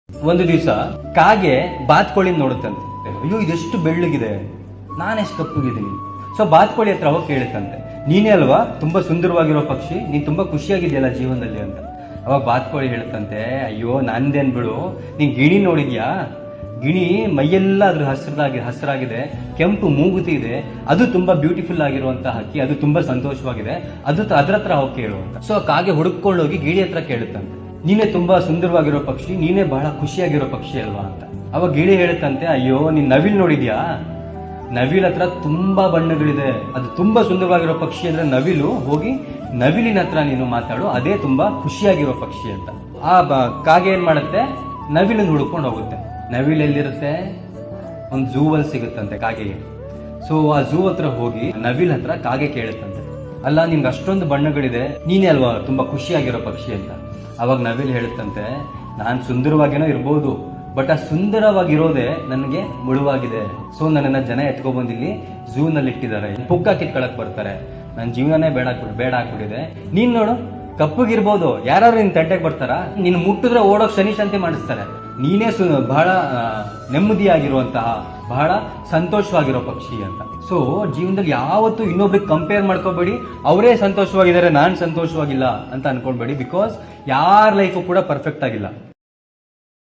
ಒಂದು ದಿವಸ ಕಾಗೆ ಬಾತ್ಕೋಳಿ ನೋಡುತ್ತಂತೆ. ಅಯ್ಯೋ ಇದೆಷ್ಟು ಬೆಳ್ಳಗಿದೆ, ನಾನೆಷ್ಟು ಕಪ್ಪಗಿದ್ದೀನಿ. ಸೊ ಬಾತ್ಕೋಳಿ ಹತ್ರ ಹೋಗಿ ಕೇಳುತ್ತಂತೆ, ನೀನೇ ಅಲ್ವಾ ತುಂಬಾ ಸುಂದರವಾಗಿರೋ ಪಕ್ಷಿ, ನೀನ್ ತುಂಬಾ ಖುಷಿಯಾಗಿದೆಯಲ್ಲ ಜೀವನದಲ್ಲಿ ಅಂತ. ಅವಾಗ ಬಾತ್ಕೋಳಿ ಹೇಳುತ್ತಂತೆ, ಅಯ್ಯೋ ನಂದೇನ್ ಬಿಡು, ನೀನ್ ಗಿಣಿ ನೋಡಿದ್ಯಾ? ಗಿಣಿ ಮೈಯೆಲ್ಲ ಅದ್ರ ಹಸಿರಾಗಿದೆ, ಕೆಂಪು ಮೂಗುತಿ ಇದೆ, ಅದು ತುಂಬಾ ಬ್ಯೂಟಿಫುಲ್ ಆಗಿರುವಂತಹ ಹಕ್ಕಿ, ಅದು ತುಂಬಾ ಸಂತೋಷವಾಗಿದೆ, ಅದ್ರ ಹತ್ರ ಹೋಗಿ ಕೇಳು ಅಂತ. ಸೊ ಕಾಗೆ ಹುಡುಕೊಂಡೋಗಿ ಗಿಳಿ ಹತ್ರ ಕೇಳುತ್ತಂತೆ, ನೀನೇ ತುಂಬಾ ಸುಂದರವಾಗಿರೋ ಪಕ್ಷಿ, ನೀನೇ ಬಹಳ ಖುಷಿಯಾಗಿರೋ ಪಕ್ಷಿ ಅಲ್ವಾ ಅಂತ. ಅವಾಗ ಗಿಳಿ ಹೇಳುತ್ತಂತೆ, ಅಯ್ಯೋ ನೀನ್ ನವಿಲ್ ನೋಡಿದ್ಯಾ? ನವಿಲ್ ಹತ್ರ ತುಂಬಾ ಬಣ್ಣಗಳಿದೆ, ಅದು ತುಂಬಾ ಸುಂದರವಾಗಿರೋ ಪಕ್ಷಿ ಅಂದ್ರೆ ನವಿಲು, ಹೋಗಿ ನವಿಲಿನ ಹತ್ರ ನೀನು ಮಾತಾಡು, ಅದೇ ತುಂಬಾ ಖುಷಿಯಾಗಿರೋ ಪಕ್ಷಿ ಅಂತ. ಕಾಗೆ ಏನ್ ಮಾಡುತ್ತೆ, ನವಿಲನ್ನು ಹುಡುಕೊಂಡು ಹೋಗುತ್ತೆ. ನವಿಲ್ ಎಲ್ಲಿರುತ್ತೆ? ಒಂದು ಝೂ ಅಲ್ಲಿ ಸಿಗುತ್ತಂತೆ ಕಾಗೆಗೆ. ಸೊ ಆ ಝೂ ಹತ್ರ ಹೋಗಿ ನವಿಲ್ ಹತ್ರ ಕಾಗೆ ಕೇಳುತ್ತಂತೆ, ಅಲ್ಲ ನಿಮ್ಗೆ ಅಷ್ಟೊಂದು ಬಣ್ಣಗಳಿದೆ, ನೀನೇ ಅಲ್ವಾ ತುಂಬಾ ಖುಷಿಯಾಗಿರೋ ಪಕ್ಷಿ ಅಂತ. ಅವಾಗ ನವಿಲ್ ಹೇಳುತ್ತಂತೆ, ನಾನ್ ಸುಂದರವಾಗಿನೋ ಇರ್ಬೋದು, ಬಟ್ ಆ ಸುಂದರವಾಗಿರೋದೇ ನನಗೆ ಮುಳುವಾಗಿದೆ. ಸೊ ನನ್ನನ್ನ ಜನ ಎತ್ಕೊಬಂದಿಲ್ಲಿ ಝೂ ನಲ್ಲಿ ಇಟ್ಟಿದ್ದಾರೆ, ಪುಕ್ಕ ಕಿತ್ಕೊಳಕ್ ಬರ್ತಾರೆ, ನನ್ನ ಜೀವನನೇ ಬೇಡ ಆಗ್ಬಿಟ್ಟಿದೆ. ನೀನ್ ನೋಡು, ಕಪ್ಪಗಿರ್ಬೋದು, ಯಾರು ನಿನ್ ತಂಟೆಗೆ ಬರ್ತಾರ, ನೀನ್ ಮುಟ್ಟಿದ್ರೆ ಓಡೋಕ್ ಶನಿ ಶಾಂತಿ ಮಾಡಿಸ್ತಾರೆ. ನೀನೇ ಬಹಳ ನೆಮ್ಮದಿಯಾಗಿರುವಂತಹ, ಬಹಳ ಸಂತೋಷವಾಗಿರೋ ಪಕ್ಷಿ ಅಂತ. ಸೊ ಜೀವನದಲ್ಲಿ ಯಾವತ್ತೂ ಇನ್ನೊಬ್ರಿಗೆ ಕಂಪೇರ್ ಮಾಡ್ಕೋಬೇಡಿ. ಅವರೇ ಸಂತೋಷವಾಗಿದ್ದಾರೆ, ನಾನ್ ಸಂತೋಷವಾಗಿಲ್ಲ ಅಂತ ಅನ್ಕೊಳ್ಬೇಡಿ. ಬಿಕಾಸ್ ಯಾರ ಲೈಫು ಕೂಡ ಪರ್ಫೆಕ್ಟ್ ಆಗಿಲ್ಲ.